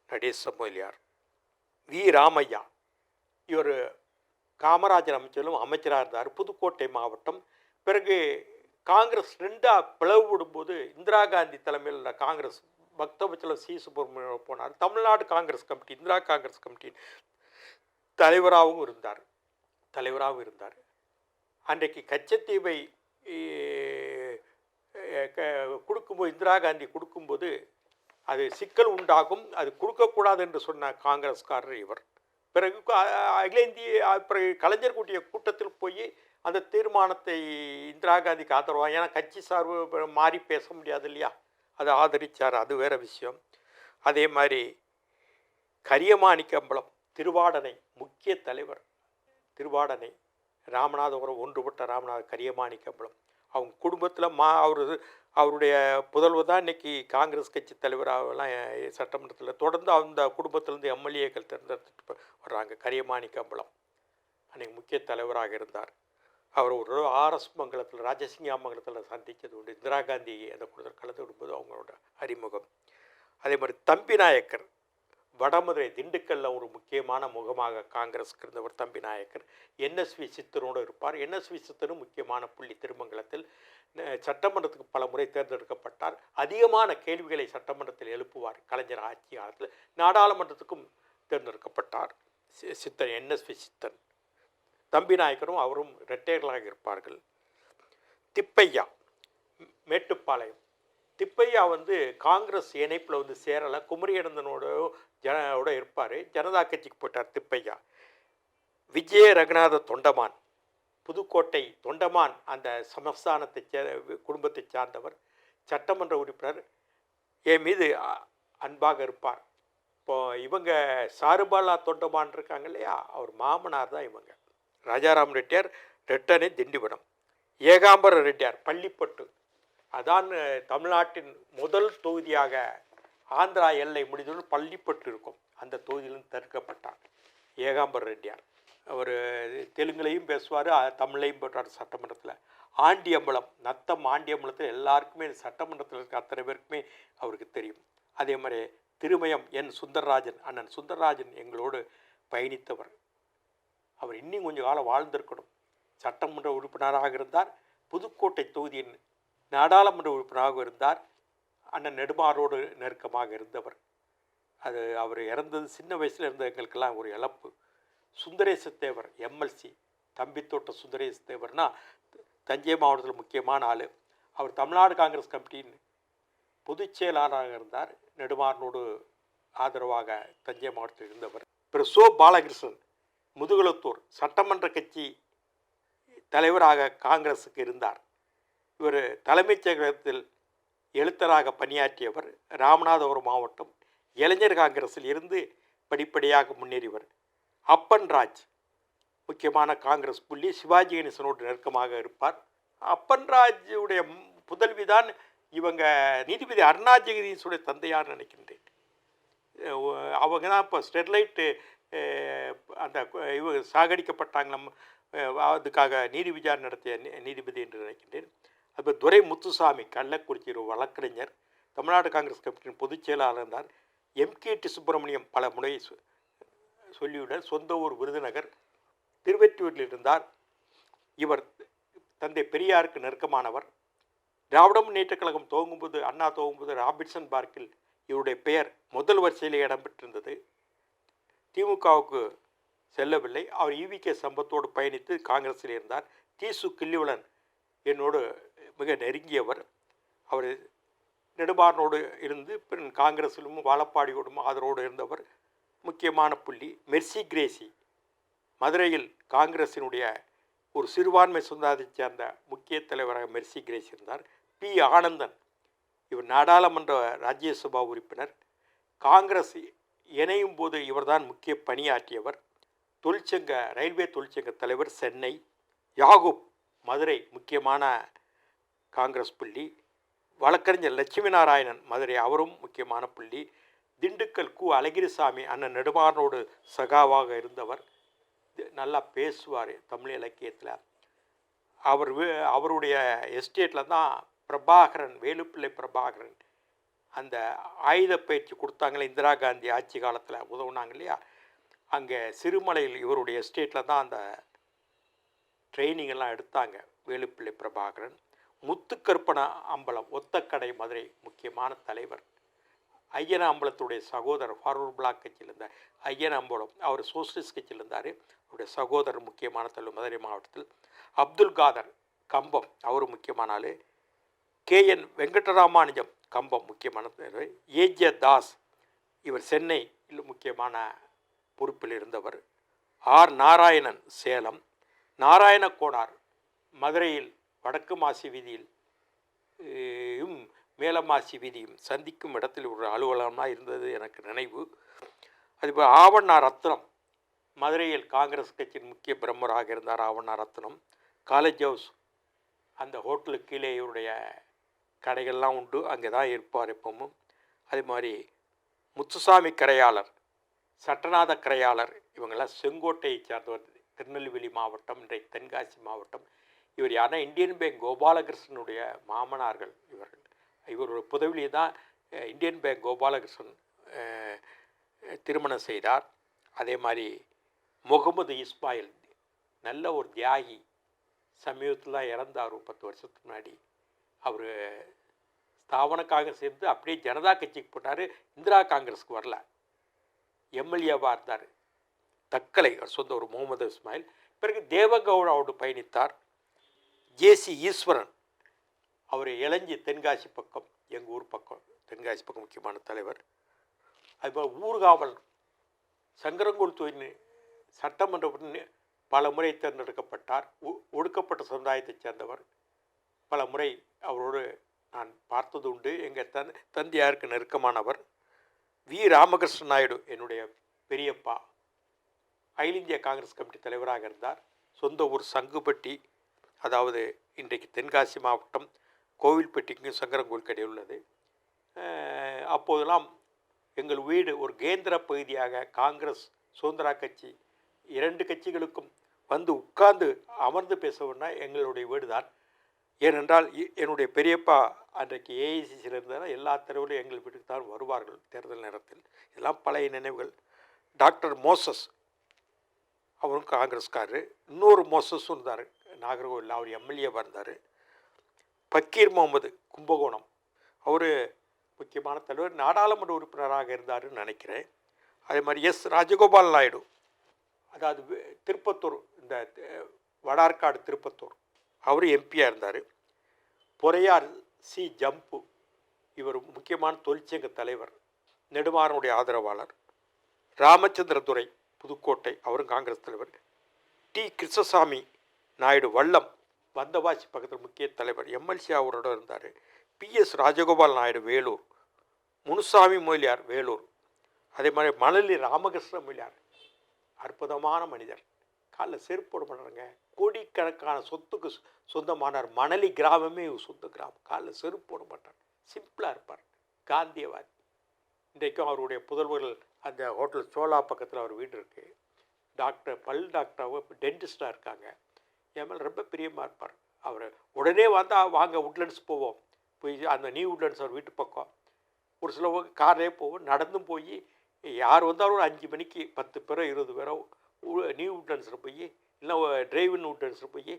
நடேச முதலியார். ராமையா, இவர் காமராஜர் அமைச்சரும் அமைச்சராக இருந்தார். புதுக்கோட்டை மாவட்டம். பிறகு காங்கிரஸ் ரெண்டாக பிளவுபடும்போது இந்திரா காந்தி தலைமையில் உள்ள காங்கிரஸ் பக்தபச்சலம் சி சுப்பிரமணியம் போனார். தமிழ்நாடு காங்கிரஸ் கமிட்டி, இந்திரா காங்கிரஸ் கமிட்டி தலைவராகவும் இருந்தார். அன்றைக்கு கச்சத்தீவை கொடுக்கும்போது, இந்திரா காந்தி கொடுக்கும்போது அது சிக்கல் உண்டாகும், அது கொடுக்கக்கூடாது என்று சொன்ன காங்கிரஸ்காரர் இவர். பிறகு அகில இந்திய பிறகு கலைஞர் கூட்டிய கூட்டத்தில் போய் அந்த தீர்மானத்தை இந்திரா காந்திக்கு ஆதரவாக, ஏன்னா கட்சி சார்பு மாறி பேச முடியாது இல்லையா, அதை ஆதரித்தார். அது வேறு விஷயம். அதே மாதிரி கரியமாணிக்கம்பலம் திருவாடனை முக்கிய தலைவர், திருவாடனை ராமநாதபுரம் ஒன்றுபட்ட கரியமாணிக்கம்பலம். அவங்க குடும்பத்தில் அவருடைய புதல்வர் தான் இன்றைக்கி காங்கிரஸ் கட்சி தலைவராகலாம் சட்டமன்றத்தில். தொடர்ந்து அந்த குடும்பத்திலேருந்து எம்எல்ஏக்கள் தேர்ந்தெடுத்துட்டு வர்றாங்க. கரியமாணிக்கம்பலம் அன்றைக்கி முக்கிய தலைவராக இருந்தார். அவர் ஒரு RS மங்கலத்தில், ராஜசிங்காமங்கலத்தில் சந்தித்தது உண்டு. இந்திரா காந்தி அந்த கூட்டத்தில் கலந்து விடும்போது அவங்களோட அறிமுகம். அதே மாதிரி தம்பி நாயக்கர் வடமதுரை திண்டுக்கல்ல ஒரு முக்கியமான முகமாக காங்கிரஸுக்கு இருந்தவர் தம்பி நாயக்கர். என்எஸ்வி சித்தரோடு இருப்பார். என்எஸ்வி சித்தரும் முக்கியமான புள்ளி. திருமங்கலத்தில் சட்டமன்றத்துக்கு பல முறை தேர்ந்தெடுக்கப்பட்டார். அதிகமான கேள்விகளை சட்டமன்றத்தில் எழுப்புவார். கலைஞர் ஆட்சி காலத்தில் நாடாளுமன்றத்துக்கும் தேர்ந்தெடுக்கப்பட்டார் சித்தன், என்எஸ்வி சித்தன். தம்பி நாயக்கரும் அவரும் இரட்டையர்களாக இருப்பார்கள். திப்பையா, மேட்டுப்பாளையம். திப்பையா காங்கிரஸ் இணைப்பில் சேரலை. குமரியனந்தனோட இருப்பார். ஜனதா கட்சிக்கு போயிட்டார் திப்பையா. விஜய ரகுநாத தொண்டமான், புதுக்கோட்டை தொண்டமான் அந்த சமஸ்தானத்தை குடும்பத்தை சார்ந்தவர். சட்டமன்ற உறுப்பினர். என் மீது அன்பாக இருப்பார். இப்போ இவங்க சாருபாலா தொண்டமான் இருக்காங்க இல்லையா, அவர் மாமனார் தான் இவங்க. ராஜாராம் ரெட்டியார் ரெட்டனை திண்டிவனம். ஏகாம்பர ரெட்டியார் பள்ளிப்பட்டு. அதான் தமிழ்நாட்டின் முதல் தொகுதியாக ஆந்திரா எல்லை முடிந்தது பள்ளிப்பட்டு இருக்கும். அந்த தொகுதியிலிருந்து தடுக்கப்பட்டார் ஏகாம்பர ரெட்டியார். அவர் தெலுங்குலையும் பேசுவார், தமிழையும் போட்டார் சட்டமன்றத்தில். ஆண்டியம்பலம், நத்தம் ஆண்டியம்பலத்தில் எல்லாருக்குமே சட்டமன்றத்தில் இருக்க அத்தனை பேருக்குமே அவருக்கு தெரியும். அதே மாதிரி திருமயம் என் சுந்தரராஜன், அண்ணன் சுந்தரராஜன் எங்களோடு பயணித்தவர். அவர் இன்னும் கொஞ்சம் காலம் வாழ்ந்திருக்கணும். சட்டமன்ற உறுப்பினராக இருந்தார். புதுக்கோட்டை தொகுதியின் நாடாளுமன்ற உறுப்பினராக இருந்தார். அண்ணன் நெடுமாறோடு நெருக்கமாக இருந்தவர். அவர் இறந்தது சின்ன வயசில் இருந்த எங்களுக்கெல்லாம் ஒரு இழப்பு. சுந்தரேசத்தேவர் எம்எல்சி, தம்பித்தோட்ட சுந்தரேசத்தேவர்னா தஞ்சை மாவட்டத்தில் முக்கியமான ஆள். அவர் தமிழ்நாடு காங்கிரஸ் கமிட்டியின் பொதுச் செயலாளராக இருந்தார். நெடுமாறனோடு ஆதரவாக தஞ்சை மாவட்டத்தில் இருந்தவர். பிறகு சோ பாலகிருஷ்ணன், முதுகுளத்தூர் சட்டமன்ற கட்சி தலைவராக காங்கிரஸுக்கு இருந்தார். இவர் தலைமைச் செயலகத்தில் எழுத்தராக பணியாற்றியவர். ராமநாதபுரம் மாவட்டம் இளைஞர் காங்கிரஸில் இருந்து படிப்படியாக முன்னேறியவர். அப்பன்ராஜ் முக்கியமான காங்கிரஸ் புள்ளி. சிவாஜி கணேசனோடு நெருக்கமாக இருப்பார். அப்பன்ராஜுடைய புதல்விதான் இவங்க நீதிபதி அருணா ஜெகதீஷுடைய தந்தையார் நினைக்கின்றேன். அவங்க தான் இப்போ ஸ்டெர்லைட்டு அந்த இவங்க சாகடிக்கப்பட்டாங்க, அதுக்காக நீதி விசாரணை நடத்திய நீதிபதி என்று நினைக்கின்றேன். அப்போ துரை முத்துசாமி, கள்ளக்குறிச்சி ஒரு வழக்கறிஞர், தமிழ்நாடு காங்கிரஸ் கமிட்டியின் பொதுச் செயலாளர் இருந்தார். எம்கேடி சுப்பிரமணியம் பல முறை சொல்லியுடன் சொந்த ஊர் விருதுநகர், திருவெற்றியூரில் இருந்தார். இவர் தந்தை பெரியாருக்கு நெருக்கமானவர். திராவிட முன்னேற்ற கழகம் துவங்கும்போது, அண்ணா துவங்கும்போது ராபின்சன் பார்க்கில் இவருடைய பெயர் முதல் வரிசையில் இடம்பெற்றிருந்தது. திமுகவுக்கு செல்லவில்லை. அவர் ஈவிகே சம்பத்தோடு பயணித்து காங்கிரஸில் இருந்தார். தீசு கிள்ளிவளன் என்னோடு மிக நெருங்கியவர். அவர் நெடுமாறனோடு இருந்து பின் காங்கிரஸிலும் வாழப்பாடியோடும் ஆதரவோடு இருந்தவர். முக்கியமான புள்ளி. மெர்சி கிரேசி, மதுரையில் காங்கிரஸினுடைய ஒரு சிறுபான்மை சமுதாயத்தைச் சேர்ந்த முக்கிய தலைவராக மெர்சி கிரேசி இருந்தார். பி ஆனந்தன், இவர் நாடாளுமன்ற ராஜ்யசபா உறுப்பினர். காங்கிரஸ் இணையும் போது இவர்தான் முக்கிய பணியாற்றியவர். தொழிற்சங்க ரயில்வே தொழிற்சங்க தலைவர் சென்னை. யாகூப், மதுரை முக்கியமான காங்கிரஸ் புள்ளி. வழக்கறிஞர் லட்சுமி நாராயணன், மதுரை, அவரும் முக்கியமான புள்ளி. திண்டுக்கல் கு அழகிரிசாமி, அண்ணன் நெடுமாறனோடு சகாவாக இருந்தவர். நல்லா பேசுவார் தமிழ் இலக்கியத்தில். அவருடைய எஸ்டேட்டில் தான் பிரபாகரன், வேலுப்பிள்ளை பிரபாகரன் அந்த ஆயுத பயிற்சி கொடுத்தாங்களே இந்திரா காந்தி ஆட்சி காலத்தில் உதவுனாங்க இல்லையா, அங்கே சிறுமலையில் இவருடைய எஸ்டேட்டில் தான் அந்த ட்ரைனிங் எல்லாம் எடுத்தாங்க வேலுப்பிள்ளை பிரபாகரன். முத்துக்கருப்பண அம்பலம், ஒத்தக்கடை, மதுரை முக்கியமான தலைவர். ஐயன அம்பலத்துடைய சகோதரர், ஃபார்வர்ட் பிளாக் கட்சியில் இருந்தார். ஐயன அம்பலம் அவர் சோசியலிஸ்ட் கட்சியில் இருந்தார். அவருடைய சகோதரர் முக்கியமான தலைவர் மதுரை மாவட்டத்தில். அப்துல் காதர், கம்பம், அவர் முக்கியமான ஆள். KN வெங்கடராமானுஜம், கம்பம் முக்கியமான தலைவர். ஏஜே தாஸ், இவர் சென்னை முக்கியமான பொறுப்பில் இருந்தவர். ஆர் நாராயணன், சேலம். நாராயண கோனார், மதுரையில் வடக்கு மாசி வீதியில் மேலமாசி வீதியும் சந்திக்கும் இடத்தில் ஒரு அலுவலகமாக இருந்தது எனக்கு நினைவு. அதுபோல் ஆவண்ணா ரத்னம், மதுரையில் காங்கிரஸ் கட்சியின் முக்கிய பிரம்மராக இருந்தார். ஆவண்ணா ரத்னம். காலேஜ் ஹவுஸ், அந்த ஹோட்டலுக்கு கீழே இவருடைய கடைகள்லாம் உண்டு, அங்கே தான் இருப்பார் எப்பவும். அதே மாதிரி முத்துசாமி கரையாளர், சட்டநாத கரையாளர், இவங்கெல்லாம் செங்கோட்டையை சார்ந்தவர். திருநெல்வேலி மாவட்டம், இன்றைக்கு தென்காசி மாவட்டம். இவர் யாருன்னா இந்தியன் பேங்க் கோபாலகிருஷ்ணனுடைய மாமனார்கள் இவர்கள். இவருடைய புதவிலே தான் இந்தியன் பேங்க் கோபாலகிருஷ்ணன் திருமணம் செய்தார். அதே மாதிரி முகமது இஸ்மாயில் நல்ல ஒரு தியாகி, சமீபத்தில் தான் இறந்தார் 10 வருஷத்துக்கு முன்னாடி. அவர் ஸ்தாபன காங்கிரஸ் இருந்து அப்படியே ஜனதா கட்சிக்கு போட்டார், இந்திரா காங்கிரஸுக்கு வரல, எம்எல்ஏவாக இருந்தார். தக்கலை அவர் சொந்த ஒரு முகமது இஸ்மாயில். பிறகு தேவகவுடாவோடு பயணித்தார். ஜேசி ஈஸ்வரன் அவர் இளஞ்சி தென்காசி பக்கம், எங்கள் ஊர் பக்கம் தென்காசி பக்கம் முக்கியமான தலைவர். அதுபோல் ஊர்காவல் சங்கரங்கோல் தொகுதி சட்டமன்ற பல முறை தேர்ந்தெடுக்கப்பட்டார். ஒடுக்கப்பட்ட சமுதாயத்தைச் சேர்ந்தவர். பல முறை அவரோடு நான் பார்த்தது உண்டு. எங்கள் தந்தையாருக்கு நெருக்கமானவர். வி ராமகிருஷ்ண நாயுடு என்னுடைய பெரியப்பா, அகில இந்திய காங்கிரஸ் கமிட்டி தலைவராக இருந்தார். சொந்த ஊர் சங்குப்பட்டி, அதாவது இன்றைக்கு தென்காசி மாவட்டம் கோவில்பட்டிக்கும் சங்கரங்கோயிலுக்கு இடையே உள்ளது. அப்போதெல்லாம் எங்கள் வீடு ஒரு கேந்திர பகுதியாக காங்கிரஸ் சுதந்திரா கட்சி 2 கட்சிகளுக்கும் வந்து உட்கார்ந்து அமர்ந்து பேசணுன்னா எங்களுடைய வீடு தான். ஏனென்றால் என்னுடைய பெரியப்பா அன்றைக்கு ஏஐசிசியில் இருந்தால் எல்லா தலைவர்களும் எங்கள் வீட்டுக்கு தான் வருவார்கள் தேர்தல் நேரத்தில். இதெல்லாம் பழைய நினைவுகள். டாக்டர் மோசஸ் அவரும் காங்கிரஸ்காரரு. இன்னொரு மோசஸும் இருந்தார் நாகர்கோவில், அவர் எம்எல்ஏவாக இருந்தார். பக்கீர் முகமது கும்பகோணம், அவர் முக்கியமான தலைவர், நாடாளுமன்ற உறுப்பினராக இருந்தாருன்னு நினைக்கிறேன். அதே மாதிரி எஸ் ராஜகோபால் நாயுடு, அதாவது திருப்பத்தூர், இந்த வடார்காடு திருப்பத்தூர், அவர் எம்பியாக இருந்தார். பொறையார் சி ஜம்பு, இவர் முக்கியமான தொழிற்சங்க தலைவர், நெடுமாறனுடைய ஆதரவாளர். ராமச்சந்திரதுரை புதுக்கோட்டை, அவரும் காங்கிரஸ் தலைவர். டி கிருஷ்ணசாமி நாயுடு வல்லம், வந்தவாசி பக்கத்தில் முக்கிய தலைவர், எம்எல்சி அவரோட இருந்தார். பிஎஸ் ராஜகோபால் நாயுடு வேலூர், முனுசாமி மொய்லியார் வேலூர். அதே மாதிரி மணலி ராமகிருஷ்ண மொய்லியார், அற்புதமான மனிதர், காலில் செருப்பு போட மாட்டாருங்க. கோடிக்கணக்கான சொத்துக்கு சொந்தமானார். மணலி கிராமமே சொந்த கிராமம். காலில் செருப்பு போட மாட்டார், சிம்பிளாக இருப்பார், காந்தியவாதி. இன்றைக்கும் அவருடைய புதல்வர்கள் அந்த ஹோட்டல் சோலா பக்கத்தில் அவர் வீடு இருக்குது. பல் டாக்டராக டென்டிஸ்டாக இருக்காங்க. என் மேலே ரொம்ப பிரியமாக இருப்பார். அவர் உடனே வந்தால் வாங்க உட்லண்ட்ஸ் போவோம், போய் அந்த நியூ உட்லண்ட்ஸ் அவர் வீட்டு பக்கம். ஒரு சிலவங்க கார்லேயே போவோம், நடந்தும் போய் யார் வந்தாலும் ஒரு 5 மணிக்கு 10 பேரோ 20 பேரோ நியூ உட்லண்ட்ஸில் போய், இல்லை டிரைவின் உட்லண்ட்ஸில் போய்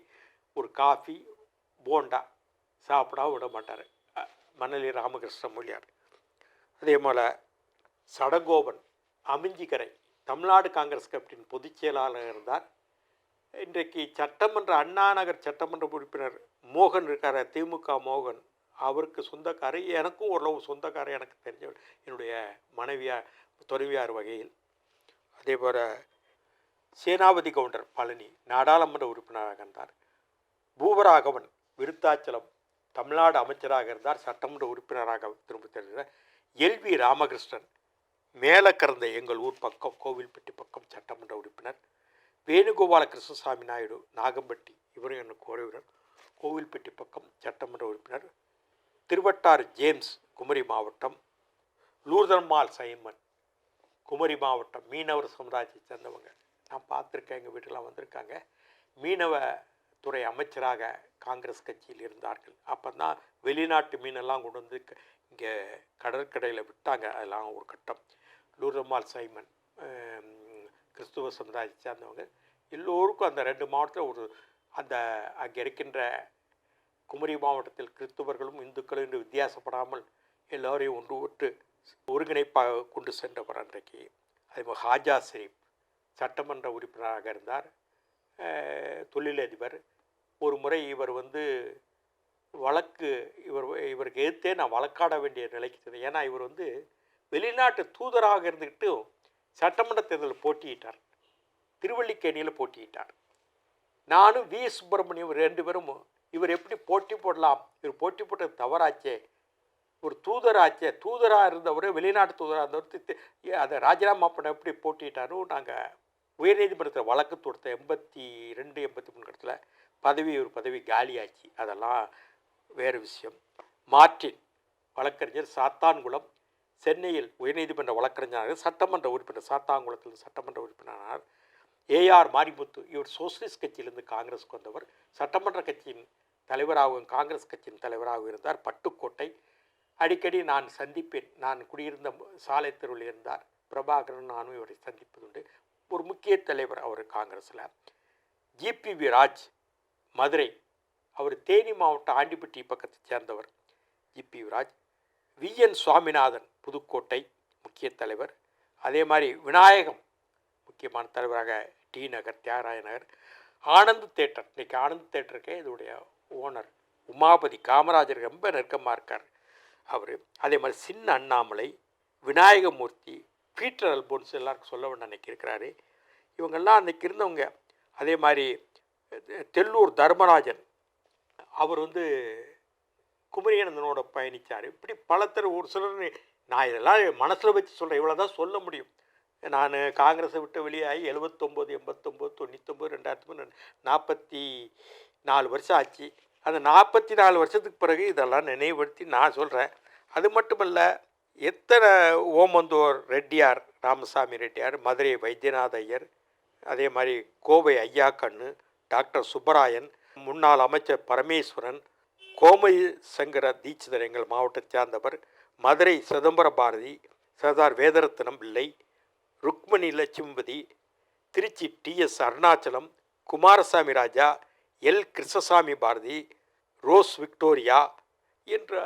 ஒரு காஃபி போண்டா சாப்பிடா விட மாட்டார் மணலி ராமகிருஷ்ண மொழியார். அதே போல் சடகோபன் அமிஞ்சிக்கரை, தமிழ்நாடு காங்கிரஸ் கமிட்டியின் பொதுச் செயலாளர் இருந்தார். இன்றைக்கு சட்டமன்ற அண்ணா நகர் சட்டமன்ற உறுப்பினர் மோகன் இருக்கார், திமுக மோகன், அவருக்கு சொந்தக்காரர். எனக்கும் ஓரளவு சொந்தக்காரர், எனக்கு தெரிஞ்சவர், என்னுடைய மனைவியார் துணைவியார் வகையில். அதே போல் சேனாபதி கவுண்டர் பழனி நாடாளுமன்ற உறுப்பினராக இருந்தார். பூவராகவன் விருத்தாச்சலம் தமிழ்நாடு அமைச்சராக இருந்தார், சட்டமன்ற உறுப்பினராக திரும்ப தெரிந்தார். எல்வி ராமகிருஷ்ணன் மேலக்கரந்த எங்கள் ஊர் பக்கம் கோவில்பட்டி பக்கம் சட்டமன்ற உறுப்பினர். வேணுகோபால கிருஷ்ணசாமி நாயுடு நாகம்பட்டி, இவரும் எனக்கு உறவினர், கோவில்பட்டி பக்கம் சட்டமன்ற உறுப்பினர். திருவட்டாறு ஜேம்ஸ் குமரி மாவட்டம். லூர்தன்மால் சைமன் குமரி மாவட்டம், மீனவர் சமுதாயத்தை சேர்ந்தவங்க. நான் பார்த்துருக்கேன், எங்கள் வீட்டுக்கெலாம் வந்திருக்காங்க. மீனவ துறை அமைச்சராக காங்கிரஸ் கட்சியில் இருந்தார்கள். அப்போ தான் வெளிநாட்டு மீனெல்லாம் கொண்டு வந்து இங்கே கடற்கரையில் விட்டாங்க. அதெல்லாம் ஒரு கட்டம். லூர்தன்மால் சைமன் கிறிஸ்துவ சமுதாயத்தை சேர்ந்தவங்க. எல்லோருக்கும் அந்த 2 மாவட்டத்தில் ஒரு அந்த அங்கே இருக்கின்ற குமரி மாவட்டத்தில் கிறிஸ்துவர்களும் இந்துக்களும் என்று வித்தியாசப்படாமல் எல்லோரையும் ஒன்று விட்டு ஒருங்கிணைப்பாக கொண்டு சென்றவர் அன்றைக்கு. அதேபோல் ஹாஜா ஷெரீப் சட்டமன்ற உறுப்பினராக இருந்தார், தொழிலதிபர். ஒரு முறை இவர் இவருக்கு எதிர்த்தே நான் வழக்காட வேண்டிய நிலைக்கு சென்றேன். ஏன்னா இவர் வெளிநாட்டு தூதராக இருந்துக்கிட்டு சட்டமன்ற தேர்தலில் போட்டியிட்டார், திருவல்லிக்கேணியில் போட்டியிட்டார். நானும் வி சுப்பிரமணியம் 2 பேரும் இவர் எப்படி போட்டி போடலாம், இவர் போட்டி போட்டது தவறாச்சே, ஒரு தூதராச்சே, தூதராக இருந்தவர் வெளிநாட்டு தூதராக இருந்தவர் அதை ராஜினாமா பண்ண எப்படி போட்டிட்டாரும் நாங்கள் உயர்நீதிமன்றத்தில் வழக்கு தொடுத்த 82 83 இடத்துல ஒரு பதவி காலியாச்சு. அதெல்லாம் வேறு விஷயம். மார்ட்டின் வழக்கறிஞர், சாத்தான்குளம், சென்னையில் உயர்நீதிமன்ற வழக்கறிஞராக சட்டமன்ற உறுப்பினர், சாத்தான்குளத்தில் சட்டமன்ற உறுப்பினரானார். ஏஆர் மாரிமுத்து, இவர் சோசியலிஸ்ட் கட்சியிலிருந்து காங்கிரஸுக்கு வந்தவர், சட்டமன்ற கட்சியின் தலைவராகவும் காங்கிரஸ் கட்சியின் தலைவராகவும் இருந்தார். பட்டுக்கோட்டை, அடிக்கடி நான் சந்திப்பேன், நான் குடியிருந்த சாலை தெருவில் இருந்தார். பிரபாகரன் நானும் இவரை சந்திப்பதுண்டு. ஒரு முக்கிய தலைவர் அவர் காங்கிரஸில். ஜிபிவி ராஜ் மதுரை, அவர் தேனி மாவட்டம் ஆண்டிப்பட்டி பக்கத்தை சேர்ந்தவர் ஜிபிவி ராஜ். விஎன் சுவாமிநாதன் புதுக்கோட்டை முக்கிய தலைவர். அதே மாதிரி விநாயகம் முக்கியமான தலைவராக டி நகர், தியாகராய நகர். ஆனந்த் தேட்டர், இன்றைக்கி ஆனந்த் தேட்டருக்கே இதோடைய ஓனர் உமாபதி காமராஜர் ரொம்ப நெருக்கமாக இருக்கார் அவர். அதே மாதிரி சின்ன அண்ணாமலை, விநாயகமூர்த்தி, பீட்டர் அல்போன்ஸ் எல்லாருக்கும் சொல்ல வேண்டாம் அன்றைக்கி இருக்கிறாரு. இவங்கெல்லாம் அன்றைக்கி இருந்தவங்க. அதே மாதிரி தெல்லூர் தர்மராஜன், அவர் குமரியானந்தனோட பயணித்தார். இப்படி பலத்தர் ஒரு சிலர் நான் இதெல்லாம் மனசில் வச்சு சொல்கிறேன், இவ்வளோ தான் சொல்ல முடியும். நான் காங்கிரஸை விட்டு வெளியாகி 79, 89, 99, 2003 44 வருஷம் ஆச்சு. அந்த 44 வருஷத்துக்கு பிறகு இதெல்லாம் நினைவுபடுத்தி நான் சொல்கிறேன். அது மட்டுமல்ல, எத்தனை ஓமந்தூர் ரெட்டியார், ராமசாமி ரெட்டியார், மதுரை வைத்தியநாத ஐயர், அதே மாதிரி கோவை ஐயா கண்ணு, டாக்டர் சுப்பராயன், முன்னாள் அமைச்சர் பரமேஸ்வரன், கோமதி சங்கர தீட்சிதர் எங்கள் மாவட்டத்தை சேர்ந்தவர், மதுரை சிதம்பர Bharathi, Sardar Vedaratnam Pillai, Rukmani Lakshmipathi, Tiruchi TS Arunachalam, Kumarasamy Raja, L Krishnasamy Bharathi, Rose Victoria என்ற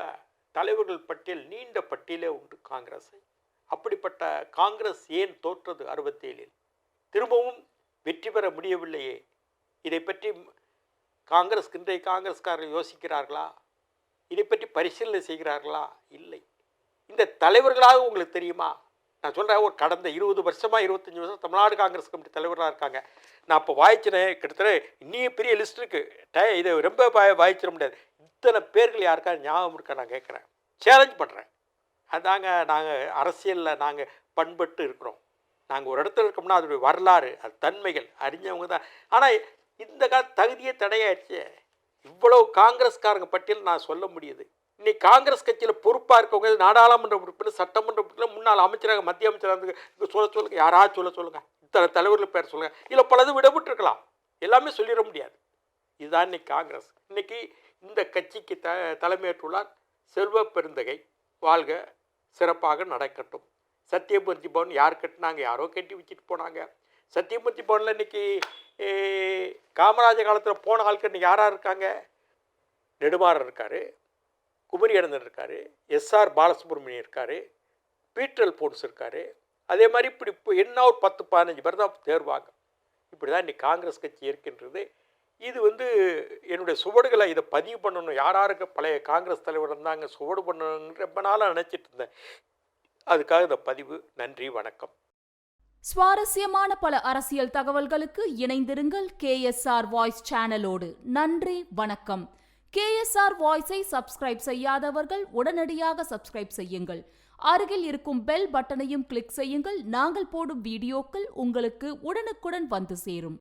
தலைவர்கள் பட்டியல் நீண்ட பட்டியலே உண்டு காங்கிரஸை. அப்படிப்பட்ட காங்கிரஸ் ஏன் தோற்றது 67? திரும்பவும் வெற்றி பெற முடியவில்லையே. இதை பற்றி இன்றைய காங்கிரஸ்காரர்கள் யோசிக்கிறார்களா? இதை பற்றி பரிசீலனை செய்கிறார்களா? இல்லை. இந்த தலைவர்களாக உங்களுக்கு தெரியுமா? நான் சொல்கிறேன், ஒரு கடந்த 20 வருஷமாக 25 வருஷம் தமிழ்நாடு காங்கிரஸ் கமிட்டி தலைவர்களாக இருக்காங்க. நான் இப்போ வாய்ச்சினேன், கிட்டத்தட்ட இன்னும் பெரிய லிஸ்ட் இருக்குது. இதை ரொம்ப வாய்ச்சிட முடியாது. இத்தனை பேர்கள் யாருக்காவது ஞாபகம் இருக்கா? நான் கேட்குறேன், சேலஞ்ச் பண்ணுறேன். அதாங்க நாங்கள் அரசியலில் நாங்கள் பண்பட்டு இருக்கிறோம். நாங்கள் ஒரு இடத்துல இருக்கோம்னா அதோடைய வரலாறு, அது தன்மைகள் அறிஞ்சவங்க தான். ஆனால் இந்த தகுதியே தடையாயிடுச்சு. இவ்வளவு காங்கிரஸ்காரங்க பட்டியல் நான் சொல்ல முடியுது. இன்னைக்கு காங்கிரஸ் கட்சியில் பொறுப்பாக இருக்கவங்க நாடாளுமன்ற உறுப்பினர், சட்டமன்ற உறுப்பினர், முன்னாள் அமைச்சராக, மத்திய அமைச்சராக சொல்லுங்கள். யாராவது சொல்லுங்கள், இத்தனை தலைவர்கள் பேர் சொல்லுங்கள். இல்லை பலது விடப்பட்டிருக்கலாம், எல்லாமே சொல்லிட முடியாது. இதுதான் இன்னைக்கு காங்கிரஸ். இன்னைக்கு இந்த கட்சிக்கு தலைமையேற்றுள்ளார் செல்வ பெருந்தகை. வாழ்க, சிறப்பாக நடக்கட்டும். சத்தியமூர்த்தி பவன் யார் கட்டினாங்க? யாரோ கட்டி வச்சுட்டு போனாங்க. சத்தியமூர்த்தி பவனில் இன்றைக்கி காமராஜர் காலத்தில் போன ஆட்கள் இன்றைக்கி யாராக இருக்காங்க? நெடுமாறன் இருக்கார், குமரியானந்தன் இருக்கார், எஸ்ஆர் பாலசுப்ரமணியம் இருக்கார், பீட்டர் அல்போன்ஸ் இருக்கார். அதே மாதிரி இப்படி இப்போ என்ன ஒரு 10-15 பேர் தான் தேர்வாங்க. இப்படி தான் இன்றைக்கி காங்கிரஸ் கட்சி இருக்கின்றது. இது என்னுடைய சுவடுகளை இதை பதிவு பண்ணணும். யாராருக்கு பழைய காங்கிரஸ் தலைவர் இருந்தாங்க சுவடு பண்ணணுன்னு ரொம்ப நாளாக நினச்சிட்டு இருந்தேன். அதுக்காக இந்த பதிவு. நன்றி, வணக்கம். சுவாரஸ்யமான பல அரசியல் தகவல்களுக்கு இணைந்திருங்கள் KSR வாய்ஸ் சேனலோடு. நன்றி, வணக்கம். KSR வாய்ஸை சப்ஸ்கிரைப் செய்யாதவர்கள் உடனடியாக சப்ஸ்கிரைப் செய்யுங்கள். அருகில் இருக்கும் பெல் பட்டனையும் கிளிக் செய்யுங்கள். நாங்கள் போடும் வீடியோக்கள் உங்களுக்கு உடனுக்குடன் வந்து சேரும்.